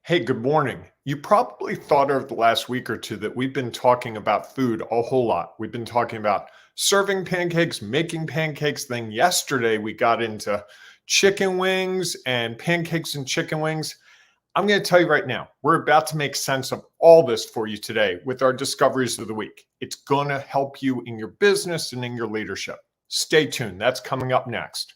Hey, good morning. You probably thought over the last week or two that we've been talking about food a whole lot. We've been talking about serving pancakes, making pancakes. Then yesterday we got into chicken wings and pancakes and chicken wings. I'm going to tell you right now, we're about to make sense of all this for you today with our discoveries of the week. It's going to help you in your business and in your leadership. Stay tuned. That's coming up next.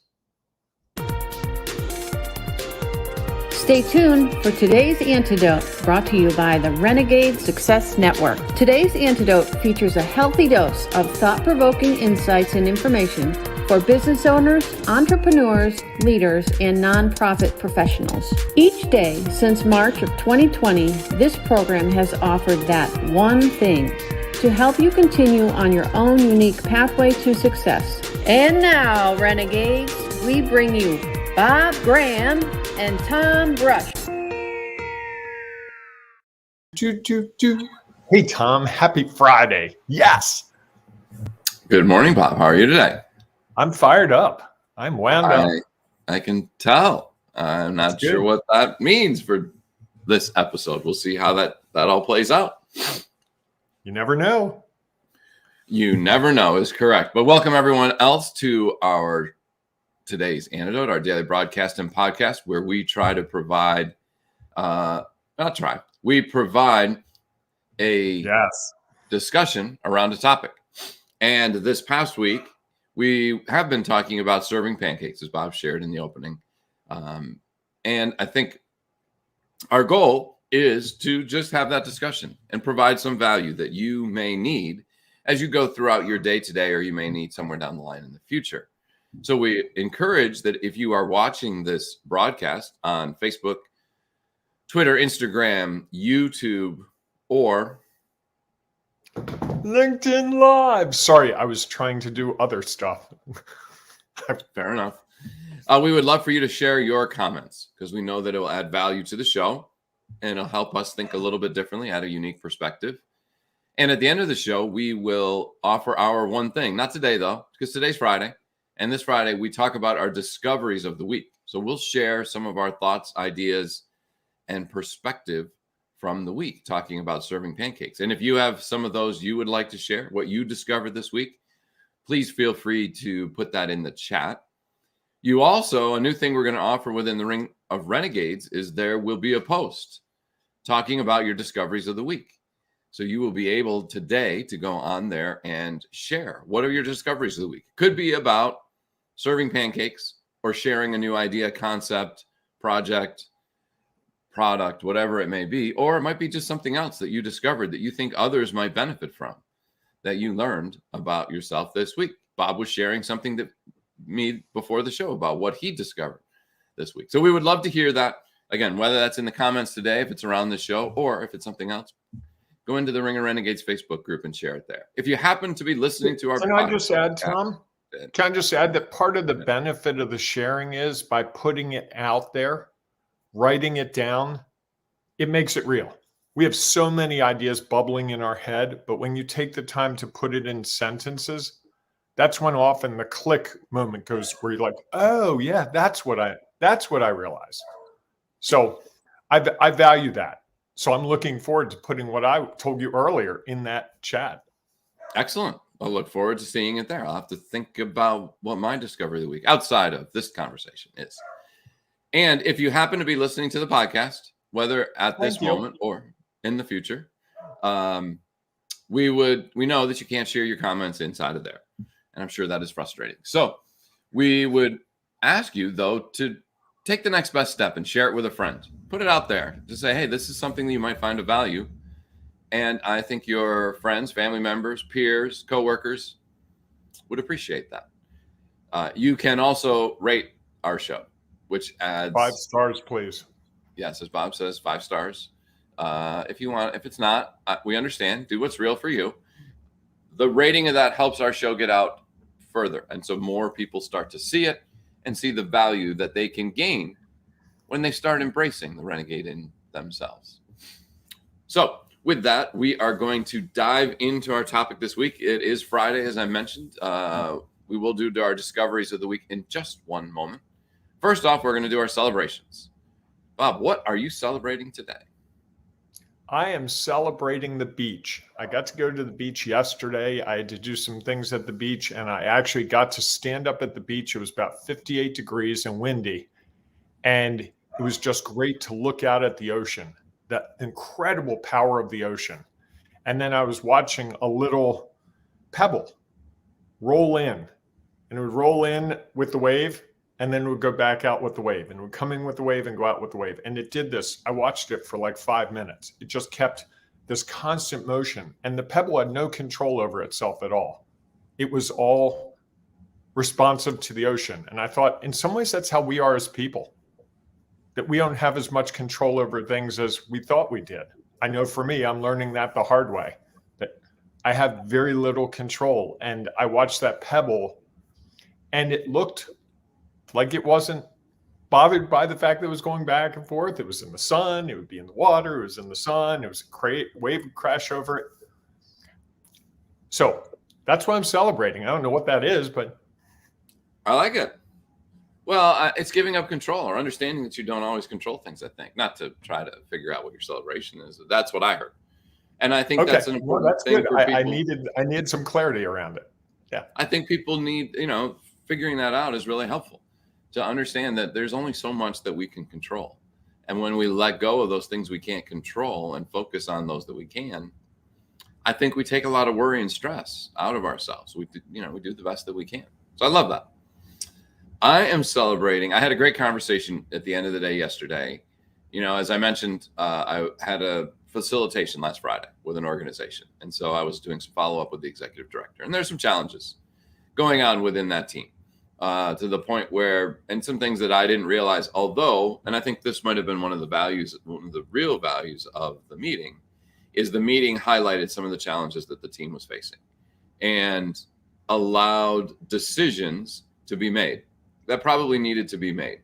Stay tuned for today's Antidote, brought to you by the Renegade Success Network. Today's Antidote features a healthy dose of thought-provoking insights and information for business owners, entrepreneurs, leaders, and nonprofit professionals. Each day since March of 2020, this program has offered that one thing to help you continue on your own unique pathway to success. And now, Renegades, we bring you Bob Graham and Tom Brush. Hey, Tom, happy Friday. Yes. Good morning, Bob. How are you today? I'm fired up. I'm wound up. I can tell. I'm not sure what that means for this episode. We'll see how that all plays out. You never know. You never know is correct. But welcome everyone else to our today's Antidote, our daily broadcast and podcast, where we try to provide, we provide a discussion around a topic. And this past week, we have been talking about serving pancakes, as Bob shared in the opening. And I think our goal is to just have that discussion and provide some value that you may need as you go throughout your day today, or you may need somewhere down the line in the future. So we encourage that if you are watching this broadcast on Facebook, Twitter, Instagram, YouTube, or LinkedIn Live. Sorry, I was trying to do other stuff. Fair enough. We would love for you to share your comments, because we know that it will add value to the show and it'll help us think a little bit differently, add a unique perspective. And at the end of the show, we will offer our one thing. Not today, though, because today's Friday. And this Friday, we talk about our discoveries of the week. So we'll share some of our thoughts, ideas, and perspective from the week, talking about serving pancakes. And if you have some of those you would like to share, what you discovered this week, please feel free to put that in the chat. You also, a new thing we're going to offer within the Ring of Renegades is there will be a post talking about your discoveries of the week. So you will be able today to go on there and share. What are your discoveries of the week? Could be about serving pancakes or sharing a new idea, concept, project, product, whatever it may be. Or it might be just something else that you discovered that you think others might benefit from, that you learned about yourself this week. Bob was sharing something that me before the show about what he discovered this week. So we would love to hear that. Again, whether that's in the comments today, if it's around the show, or if it's something else, go into the Ring of Renegades Facebook group and share it there. If you happen to be listening to our Can I just add, Tom? Can I just add that part of the benefit of the sharing is by putting it out there, writing it down, it makes it real. We have so many ideas bubbling in our head, but when you take the time to put it in sentences, that's when often the click moment goes, where you're like, oh yeah, that's what I realized. So I value that. So I'm looking forward to putting what I told you earlier in that chat. Excellent. I'll look forward to seeing it there. I'll have to think about what my discovery of the week outside of this conversation is. And if you happen to be listening to the podcast, whether at this moment or in the future, we know that you can't share your comments inside of there. And I'm sure that is frustrating. So we would ask you, though, to take the next best step and share it with a friend. Put it out there to say, hey, this is something that you might find of value. And I think your friends, family members, peers, coworkers would appreciate that. You can also rate our show, which adds 5 stars, please. Yes, as Bob says, 5 stars. If you want, if it's not, we understand. Do what's real for you. The rating of that helps our show get out further. And so more people start to see it and see the value that they can gain when they start embracing the renegade in themselves. So with that, we are going to dive into our topic this week. It is Friday, as I mentioned. We will do our discoveries of the week in just one moment. First off, we're going to do our celebrations. Bob, what are you celebrating today? I am celebrating the beach. I got to go to the beach yesterday. I had to do some things at the beach, and I actually got to stand up at the beach. It was about 58 degrees and windy, and it was just great to look out at the ocean, the incredible power of the ocean. And then I was watching a little pebble roll in, and it would roll in with the wave, and then it would go back out with the wave, and it would come in with the wave and go out with the wave. And it did this. I watched it for like 5 minutes. It just kept this constant motion, and the pebble had no control over itself at all. It was all responsive to the ocean. And I thought, in some ways, that's how we are as people, that we don't have as much control over things as we thought we did. I know for me, I'm learning that the hard way, that I have very little control. And I watched that pebble, and it looked like it wasn't bothered by the fact that it was going back and forth. It was in the sun. It would be in the water. It was in the sun. It was a wave would crash over it. So that's what I'm celebrating. I don't know what that is, but I like it. Well, it's giving up control or understanding that you don't always control things, I think. Not to try to figure out what your celebration is. That's what I heard. And I think that's an important thing for people. I needed some clarity around it. Yeah. I think people need, figuring that out is really helpful to understand that there's only so much that we can control. And when we let go of those things we can't control and focus on those that we can, I think we take a lot of worry and stress out of ourselves. We do the best that we can. So I love that. I am celebrating. I had a great conversation at the end of the day yesterday. As I mentioned, I had a facilitation last Friday with an organization. And so I was doing some follow-up with the executive director. And there's some challenges going on within that team to the point where, and some things that I didn't realize, and I think this might have been one of the real values of the meeting, is the meeting highlighted some of the challenges that the team was facing and allowed decisions to be made that probably needed to be made.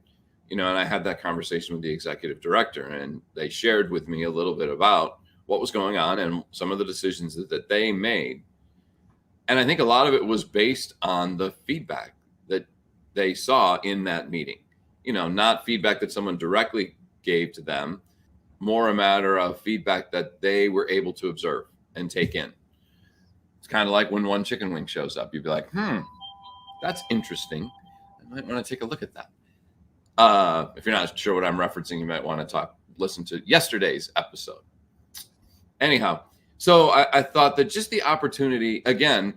And I had that conversation with the executive director, and they shared with me a little bit about what was going on and some of the decisions that they made. And I think a lot of it was based on the feedback that they saw in that meeting, not feedback that someone directly gave to them, more a matter of feedback that they were able to observe and take in. It's kind of like when one chicken wing shows up, you'd be like, that's interesting. I might want to take a look at that. If you're not sure what I'm referencing, you might want to listen to yesterday's episode. Anyhow, so I thought that just the opportunity, again,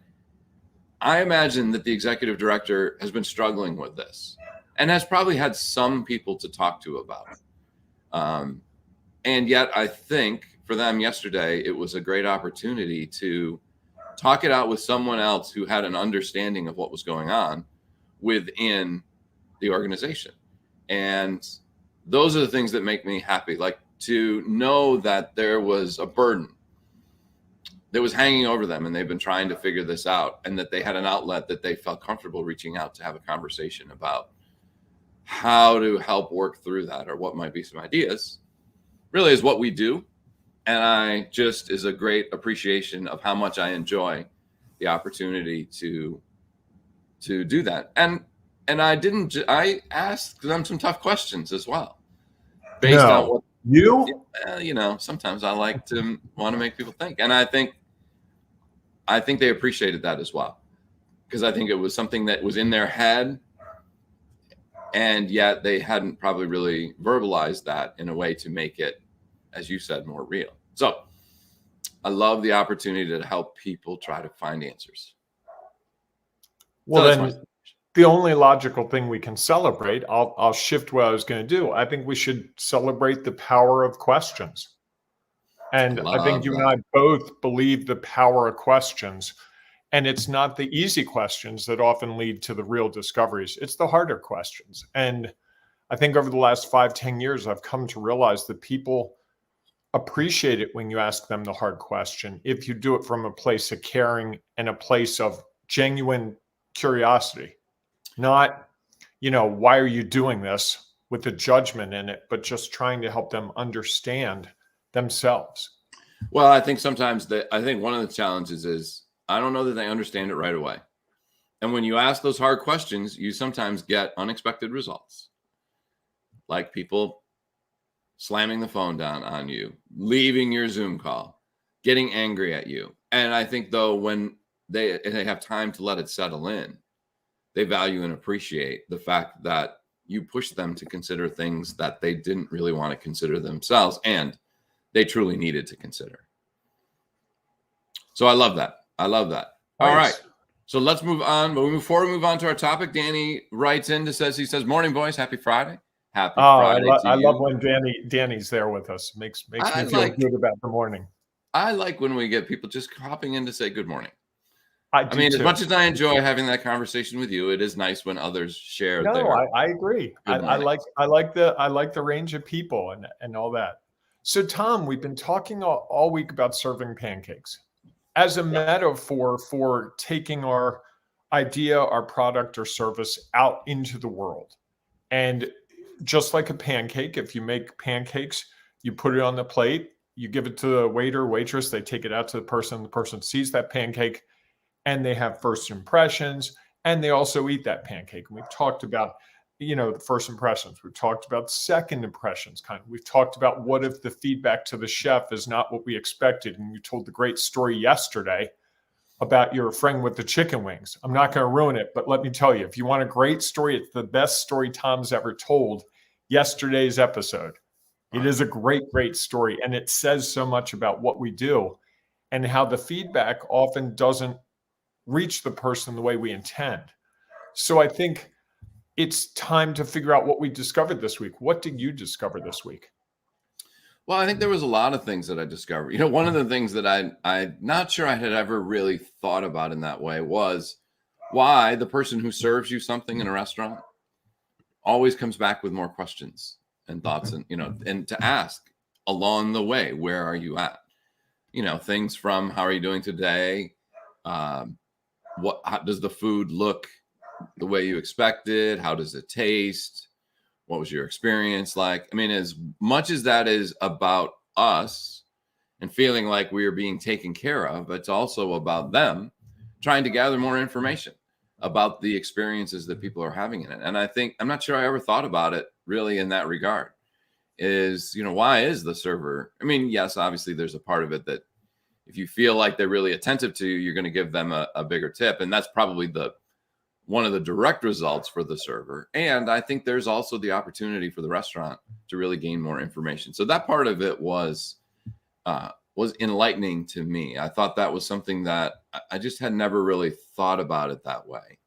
I imagine that the executive director has been struggling with this and has probably had some people to talk to about it. And yet I think for them yesterday, it was a great opportunity to talk it out with someone else who had an understanding of what was going on within the organization. And those are the things that make me happy, like to know that there was a burden that was hanging over them and they've been trying to figure this out, and that they had an outlet that they felt comfortable reaching out to have a conversation about how to help work through that, or what might be some ideas, really is what we do. And I just is a great appreciation of how much I enjoy the opportunity to do that. And I asked them some tough questions as well, based on what sometimes I like to want to make people think. And I think they appreciated that as well, because I think it was something that was in their head, and yet they hadn't probably really verbalized that in a way to make it, as you said, more real. So I love the opportunity to help people try to find answers. Well, then the only logical thing we can celebrate, I'll shift what I was going to do. I think we should celebrate the power of questions. And I think you and I both believe the power of questions. And it's not the easy questions that often lead to the real discoveries. It's the harder questions. And I think over the last 5-10 years, I've come to realize that people appreciate it when you ask them the hard question, if you do it from a place of caring and a place of genuine curiosity. Not, why are you doing this with the judgment in it, but just trying to help them understand themselves. Well, I think sometimes one of the challenges is I don't know that they understand it right away. And when you ask those hard questions, you sometimes get unexpected results. Like people slamming the phone down on you, leaving your Zoom call, getting angry at you. And I think, though, when they have time to let it settle in, they value and appreciate the fact that you push them to consider things that they didn't really want to consider themselves and they truly needed to consider. So I love that. I love that. All right. So let's move on. But before we move on to our topic, Danny writes in to says, "Morning, boys. Happy Friday. Happy Friday to I you." love when Danny's there with us. Makes me feel good about the morning. I like when we get people just hopping in to say good morning. I mean, as much as I enjoy having that conversation with you, it is nice when others share. No, I agree. I like the range of people and all that. So, Tom, we've been talking all week about serving pancakes as a metaphor for taking our idea, our product or service out into the world. And just like a pancake, if you make pancakes, you put it on the plate, you give it to the waiter, waitress, they take it out to the person sees that pancake and they have first impressions and they also eat that pancake. And we've talked about, the first impressions. We've talked about second impressions We've talked about what if the feedback to the chef is not what we expected. And you told the great story yesterday about your friend with the chicken wings. I'm not going to ruin it, but let me tell you, if you want a great story, it's the best story Tom's ever told. Yesterday's episode. It is a great, great story. And it says so much about what we do and how the feedback often doesn't reach the person the way we intend. So I think it's time to figure out what we discovered this week. What did you discover this week? Well, I think there was a lot of things that I discovered. One of the things that I'm not sure I had ever really thought about in that way was why the person who serves you something in a restaurant always comes back with more questions and thoughts and to ask along the way, where are you at? Things from how are you doing today? How does the food look the way you expected? How does it taste? What was your experience like? I mean, as much as that is about us and feeling like we are being taken care of, it's also about them trying to gather more information about the experiences that people are having in it. And I think, I'm not sure I ever thought about it really in that regard is, why is the server? I mean, yes, obviously there's a part of it that if you feel like they're really attentive to you, you're going to give them a bigger tip. And that's probably one of the direct results for the server. And I think there's also the opportunity for the restaurant to really gain more information. So that part of it was enlightening to me. I thought that was something that I just had never really thought about it that way.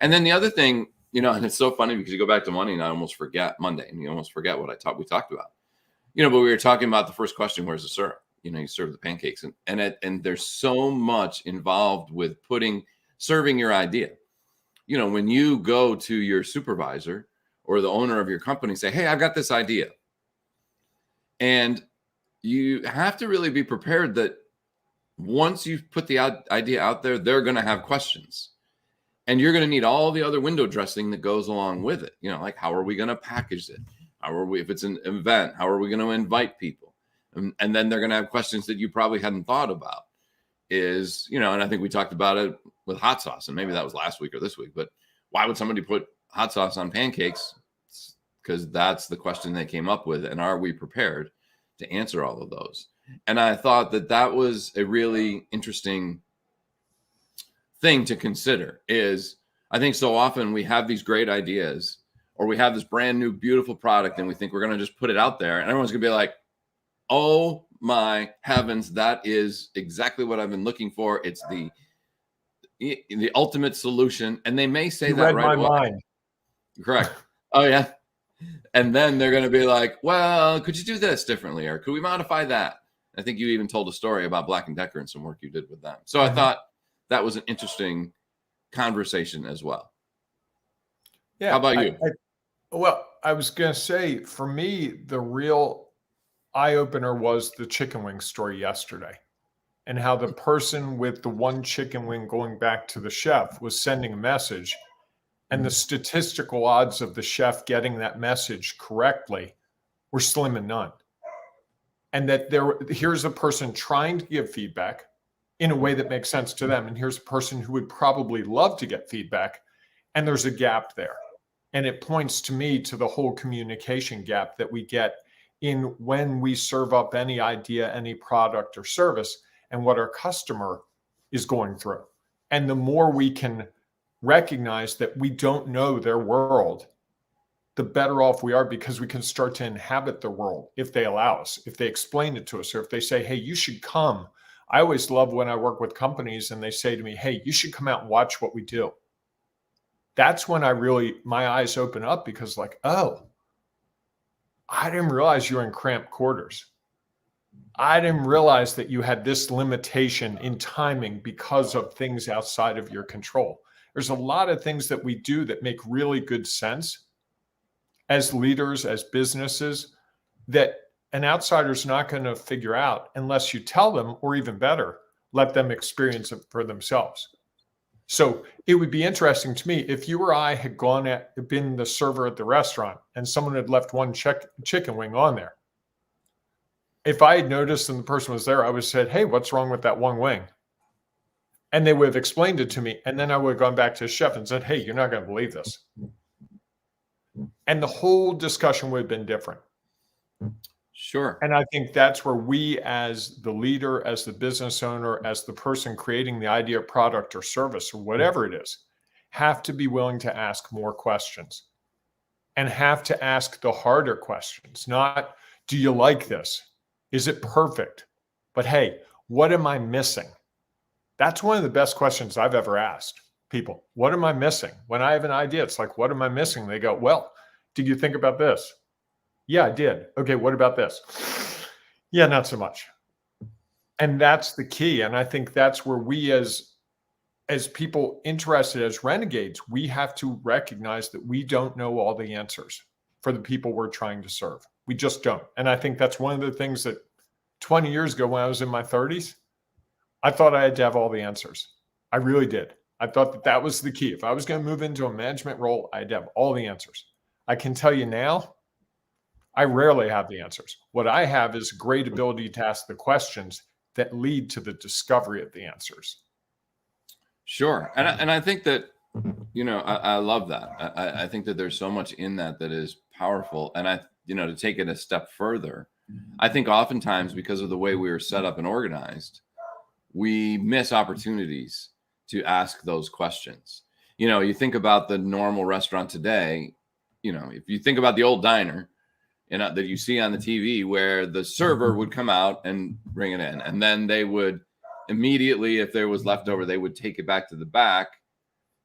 And then the other thing, and it's so funny because you go back to Monday and I almost forget Monday and you almost forget what we talked about, but we were talking about the first question, where's the syrup? You serve the pancakes and there's so much involved with serving your idea. When you go to your supervisor or the owner of your company, say, hey, I've got this idea. And you have to really be prepared that once you've put the idea out there, they're going to have questions. And you're going to need all the other window dressing that goes along with it. Like how are we going to package it? If it's an event, how are we going to invite people? And then they're going to have questions that you probably hadn't thought about. And I think we talked about it with hot sauce, and maybe that was last week or this week, but why would somebody put hot sauce on pancakes? Because that's the question they came up with. And are we prepared to answer all of those? And I thought that was a really interesting thing to consider is I think so often we have these great ideas or we have this brand new, beautiful product and we think we're going to just put it out there and everyone's going to be like, oh my heavens, that is exactly what I've been looking for. It's the ultimate solution. And they may say that right away. Mind. Correct. Oh yeah. And then they're going to be like, well, could you do this differently? Or could we modify that? I think you even told a story about Black & Decker and some work you did with them. So I thought that was an interesting conversation as well. Yeah. How about you? I was going to say, for me, the real eye-opener was the chicken wing story yesterday and how the person with the one chicken wing going back to the chef was sending a message and the statistical odds of the chef getting that message correctly were slim and none. And that here's a person trying to give feedback in a way that makes sense to them. And here's a person who would probably love to get feedback. And there's a gap there. And it points to me to the whole communication gap that we get in when we serve up any idea, any product or service, and what our customer is going through. And the more we can recognize that we don't know their world, the better off we are, because we can start to inhabit the world if they allow us, if they explain it to us, or if they say, hey, you should come. I always love when I work with companies and they say to me, hey, you should come out and watch what we do. That's when my eyes open up, because like, oh, I didn't realize you were in cramped quarters. I didn't realize that you had this limitation in timing because of things outside of your control. There's a lot of things that we do that make really good sense as leaders, as businesses, that an outsider's not going to figure out unless you tell them, or even better, let them experience it for themselves. So it would be interesting to me if you or I had been the server at the restaurant and someone had left one chicken wing on there. If I had noticed and the person was there, I would have said, hey, what's wrong with that one wing? And they would have explained it to me. And then I would have gone back to the chef and said, hey, you're not going to believe this. And the whole discussion would have been different. Sure. And I think that's where we, as the leader, as the business owner, as the person creating the idea, product, or service, or whatever it is, have to be willing to ask more questions and have to ask the harder questions. Not, do you like this? Is it perfect? But hey, what am I missing? That's one of the best questions I've ever asked people. What am I missing? When I have an idea, it's like, what am I missing? They go, well, did you think about this? Yeah, I did. Okay, what about this? Yeah, not so much. And that's the key. And I think that's where we, as people interested as renegades, we have to recognize that we don't know all the answers for the people we're trying to serve. We just don't. And I think that's one of the things that 20 years ago, when I was in my 30s, I thought I had to have all the answers. I really did. I thought that was the key. If I was going to move into a management role, I had to have all the answers. I can tell you now, I rarely have the answers. What I have is a great ability to ask the questions that lead to the discovery of the answers. Sure. And I think that, I love that. I think that there's so much in that is powerful. And to take it a step further, I think oftentimes because of the way we were set up and organized, we miss opportunities to ask those questions. You think about the normal restaurant today, if you think about the old diner, that you see on the TV, where the server would come out and bring it in, and then they would immediately, if there was leftover, they would take it back to the back,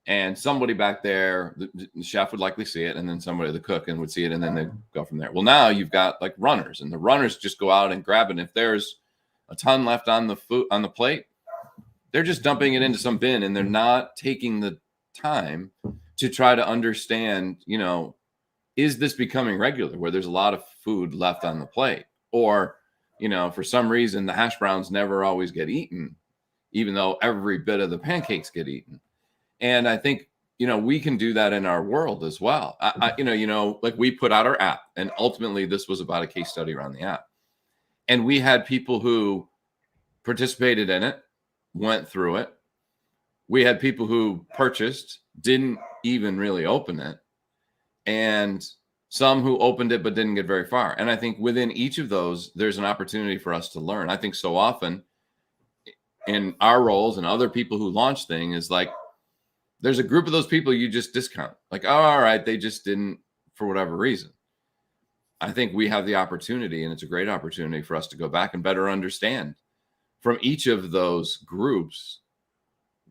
and somebody back there, the chef would likely see it, and then somebody, the cook, and would see it, and then they go from there. Well, now you've got like runners, and the runners just go out and grab it. And if there's a ton left on the plate, they're just dumping it into some bin, and they're not taking the time to try to understand, is this becoming regular where there's a lot of food left on the plate? Or, for some reason, the hash browns never always get eaten, even though every bit of the pancakes get eaten. And I think, we can do that in our world as well. Like we put out our app, and ultimately this was about a case study around the app. And we had people who participated in it, went through it. We had people who purchased, didn't even really open it, and some who opened it but didn't get very far. And I think within each of those, there's an opportunity for us to learn. I think so often in our roles and other people who launch things is like, there's a group of those people you just discount. Like, oh, all right, they just didn't for whatever reason. I think we have the opportunity, and it's a great opportunity for us to go back and better understand from each of those groups,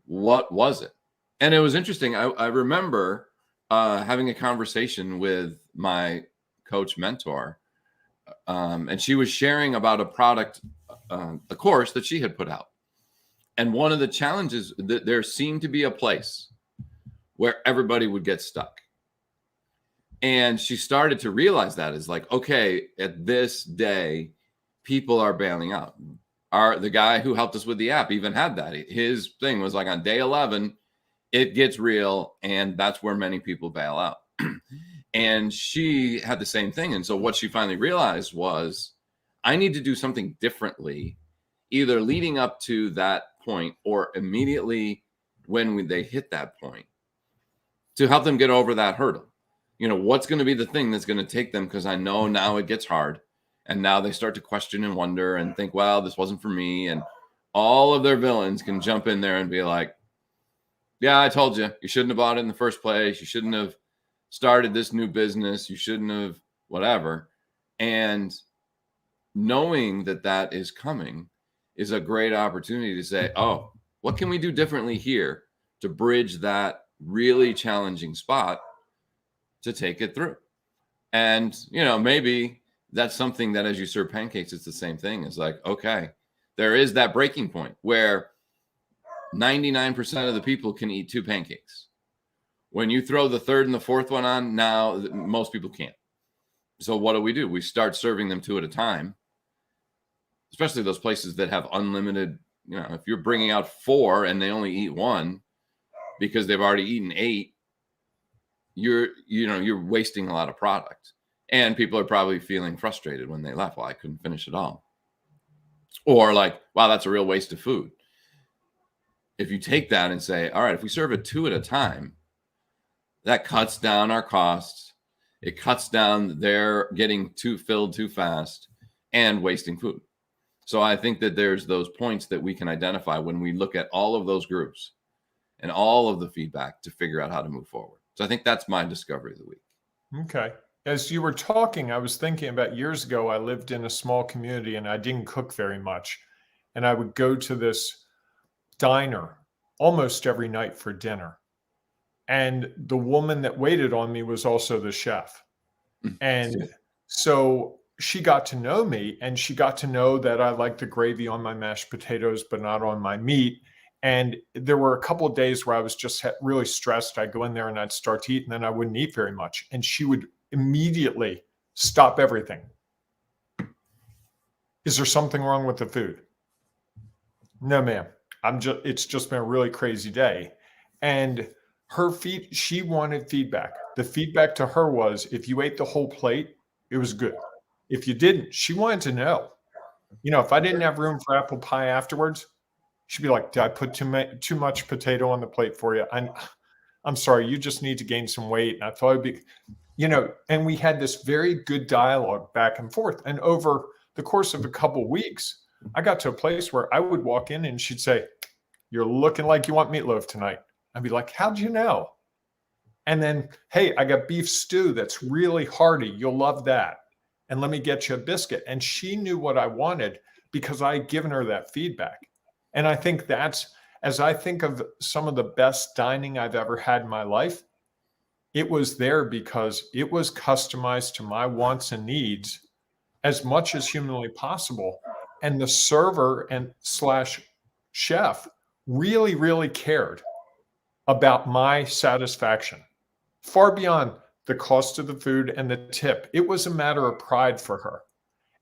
what was it? And it was interesting. I remember having a conversation with my coach mentor, and she was sharing about a product, a course that she had put out. And one of the challenges that there seemed to be a place where everybody would get stuck. And she started to realize that is like, okay, at this day, people are bailing out. The guy who helped us with the app even had that. His thing was like on day 11, it gets real, and that's where many people bail out. And she had the same thing. And so what she finally realized was, I need to do something differently, either leading up to that point or immediately when they hit that point, to help them get over that hurdle. What's going to be the thing that's going to take them, because I know now it gets hard, And now they start to question and wonder and think, well, this wasn't for me. And all of their villains can jump in there and be like, yeah, I told you, you shouldn't have bought it in the first place. You shouldn't have started this new business. You shouldn't have whatever. And knowing that that is coming is a great opportunity to say, oh, what can we do differently here to bridge that really challenging spot to take it through? And, maybe that's something that as you serve pancakes, it's the same thing. It's like, okay, there is that breaking point where 99% of the people can eat 2 pancakes. When you throw the third and the fourth one on, now most people can't. So what do? We start serving them 2 at a time, especially those places that have unlimited, if you're bringing out 4 and they only eat 1 because they've already eaten 8, you're wasting a lot of product. And people are probably feeling frustrated when they left. Well, I couldn't finish it all. Or like, wow, that's a real waste of food. If you take that and say, all right, if we serve it 2 at a time, that cuts down our costs. It cuts down their getting filled too fast and wasting food. So I think that there's those points that we can identify when we look at all of those groups and all of the feedback to figure out how to move forward. So I think that's my discovery of the week. Okay. As you were talking, I was thinking about years ago, I lived in a small community and I didn't cook very much. And I would go to this diner almost every night for dinner. And the woman that waited on me was also the chef. And so she got to know me, and she got to know that I like the gravy on my mashed potatoes, but not on my meat. And there were a couple of days where I was just really stressed. I'd go in there and I'd start to eat, and then I wouldn't eat very much. And she would immediately stop everything. Is there something wrong with the food? No, ma'am. It's just been a really crazy day. And she wanted feedback. The feedback to her was, if you ate the whole plate, it was good. If you didn't, she wanted to know. If I didn't have room for apple pie afterwards, she'd be like, did I put too much potato on the plate for you? I'm sorry, you just need to gain some weight. And I thought it'd be, and we had this very good dialogue back and forth. And over the course of a couple of weeks, I got to a place where I would walk in and she'd say, you're looking like you want meatloaf tonight. I'd be like, how'd you know? And then, hey, I got beef stew that's really hearty. You'll love that. And let me get you a biscuit. And she knew what I wanted because I had given her that feedback. And I think as I think of some of the best dining I've ever had in my life, it was there because it was customized to my wants and needs as much as humanly possible. And the server and / chef really, really cared about my satisfaction, far beyond the cost of the food and the tip. It was a matter of pride for her.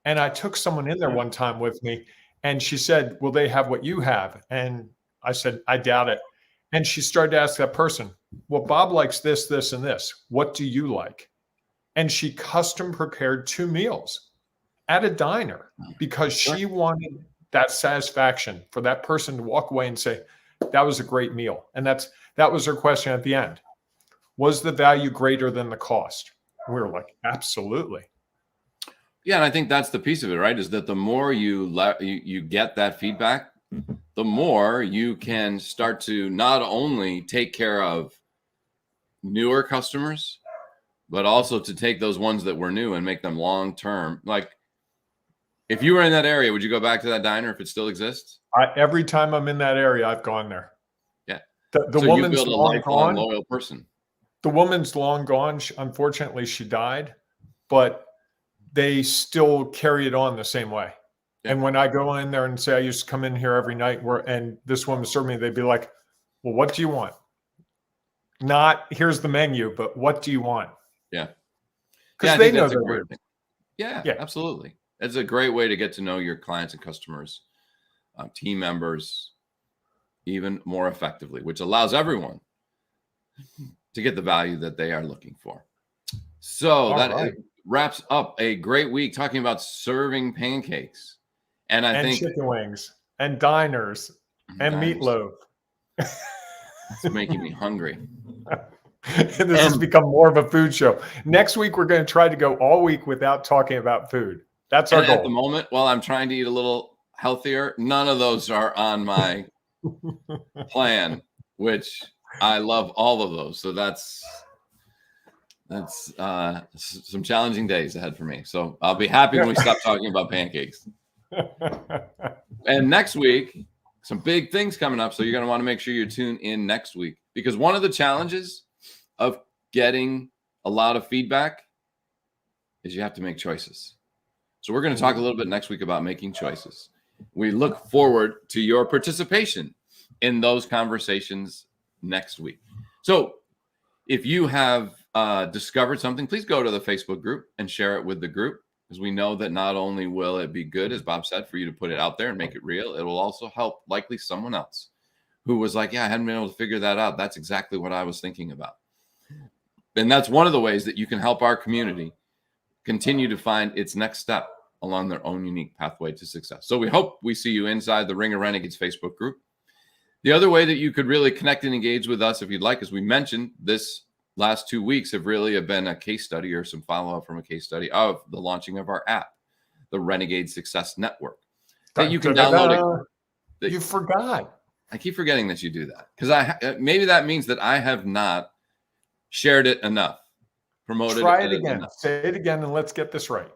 And I took someone in there one time with me, and she said, will they have what you have? And I said, I doubt it. And she started to ask that person, well, Bob likes this, this, and this. What do you like? And she custom prepared 2 meals at a diner because she wanted that satisfaction for that person to walk away and say, that was a great meal. And that was her question at the end. Was the value greater than the cost? And we were like, absolutely. Yeah, and I think that's the piece of it, right? Is that the more you get that feedback, the more you can start to not only take care of newer customers, but also to take those ones that were new and make them long-term. Like, if you were in that area, would you go back to that diner if it still exists? Every time I'm in that area, I've gone there. Yeah. The so woman's you build a long lifelong gone. loyal person. The woman's long gone. Unfortunately, she died, but they still carry it on the same way. Yeah. And when I go in there and say, I used to come in here every night and this woman served me, they'd be like, well, what do you want? Not here's the menu, but what do you want? Yeah. Because they know they're weird. Yeah, absolutely. It's a great way to get to know your clients and customers, team members, even more effectively, which allows everyone to get the value that they are looking for. So wraps up a great week talking about serving pancakes. And I think chicken wings and diners and meatloaf. It's making me hungry. This has become more of a food show. Next week, we're going to try to go all week without talking about food. That's our And goal. at the moment, while I'm trying to eat a little healthier, none of those are on my plan, which I love all of those. So that's some challenging days ahead for me. So I'll be happy when we stop talking about pancakes. And next week, some big things coming up. So you're going to want to make sure you tune in next week, because one of the challenges of getting a lot of feedback is you have to make choices. So we're going to talk a little bit next week about making choices. We look forward to your participation in those conversations next week. So if you have discovered something, please go to the Facebook group and share it with the group, because we know that not only will it be good, as Bob said, for you to put it out there and make it real, it will also help likely someone else who was like, yeah, I hadn't been able to figure that out. That's exactly what I was thinking about. And that's one of the ways that you can help our community continue to find its next step along their own unique pathway to success. So we hope we see you inside the Ring of Renegades Facebook group. The other way that you could really connect and engage with us, if you'd like, as we mentioned, this last 2 weeks have really been a case study or some follow-up from a case study of the launching of our app, the Renegade Success Network, that you can download. You forgot. I keep forgetting that you do that, because maybe that means that I have not shared it enough, promoted Try it again. enough. Say it again, and let's get this right.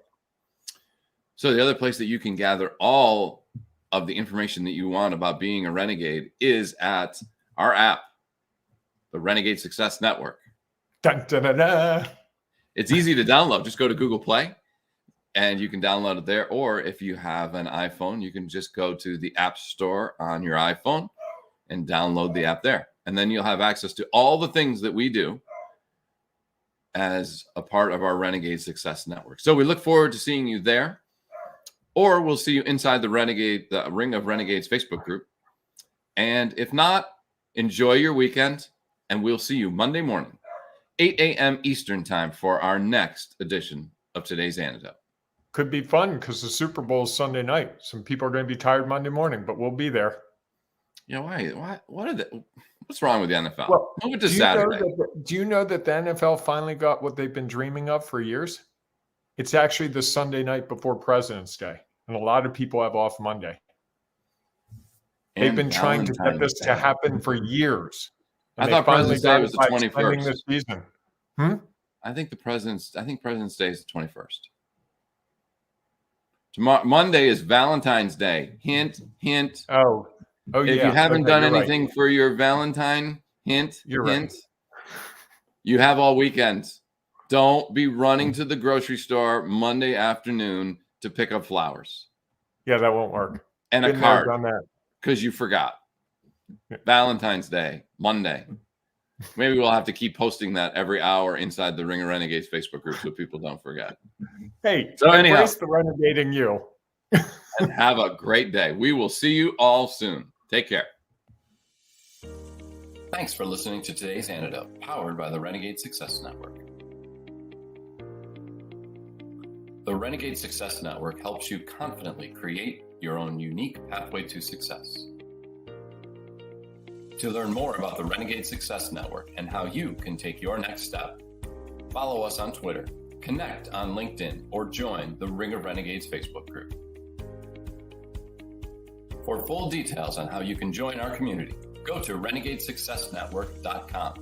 So the other place that you can gather all of the information that you want about being a renegade is at our app, the Renegade Success Network. Dun, dun, dun, dun. It's easy to download. Just go to Google Play and you can download it there. Or if you have an iPhone, you can just go to the App Store on your iPhone and download the app there. And then you'll have access to all the things that we do as a part of our Renegade Success Network. So we look forward to seeing you there, or we'll see you inside the Ring of Renegades Facebook group. And if not, enjoy your weekend, and we'll see you Monday morning, 8 a.m. Eastern time, for our next edition of Today's Antidote. Could be fun because the Super Bowl is Sunday night. Some people are going to be tired Monday morning, but we'll be there. Yeah, why? What's wrong with the NFL? Well, Move it to Saturday. Do you know that the NFL finally got what they've been dreaming of for years? It's actually the Sunday night before President's Day, and a lot of people have off Monday. They've been trying to get this to happen for years. I thought President's Day was the 21st this season. I think President's Day is the 21st. Tomorrow, Monday is Valentine's Day. Hint, hint. Oh, if yeah. you haven't done anything for your Valentine, hint, You're hint. right. You have all weekend. Don't be running to the grocery store Monday afternoon to pick up flowers. Yeah, that won't work. And a Been there, card, done that. because you forgot. Valentine's Day, Monday. Maybe we'll have to keep posting that every hour inside the Ring of Renegades Facebook group so people don't forget. Hey, So anyhow, embrace the renegading you. and have a great day. We will see you all soon. Take care. Thanks for listening to today's Antidote, powered by the Renegade Success Network. The Renegade Success Network helps you confidently create your own unique pathway to success. To learn more about the Renegade Success Network and how you can take your next step, follow us on Twitter, connect on LinkedIn, or join the Ring of Renegades Facebook group. For full details on how you can join our community, go to renegadesuccessnetwork.com.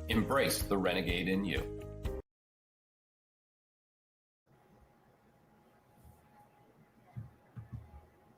Embrace the renegade in you.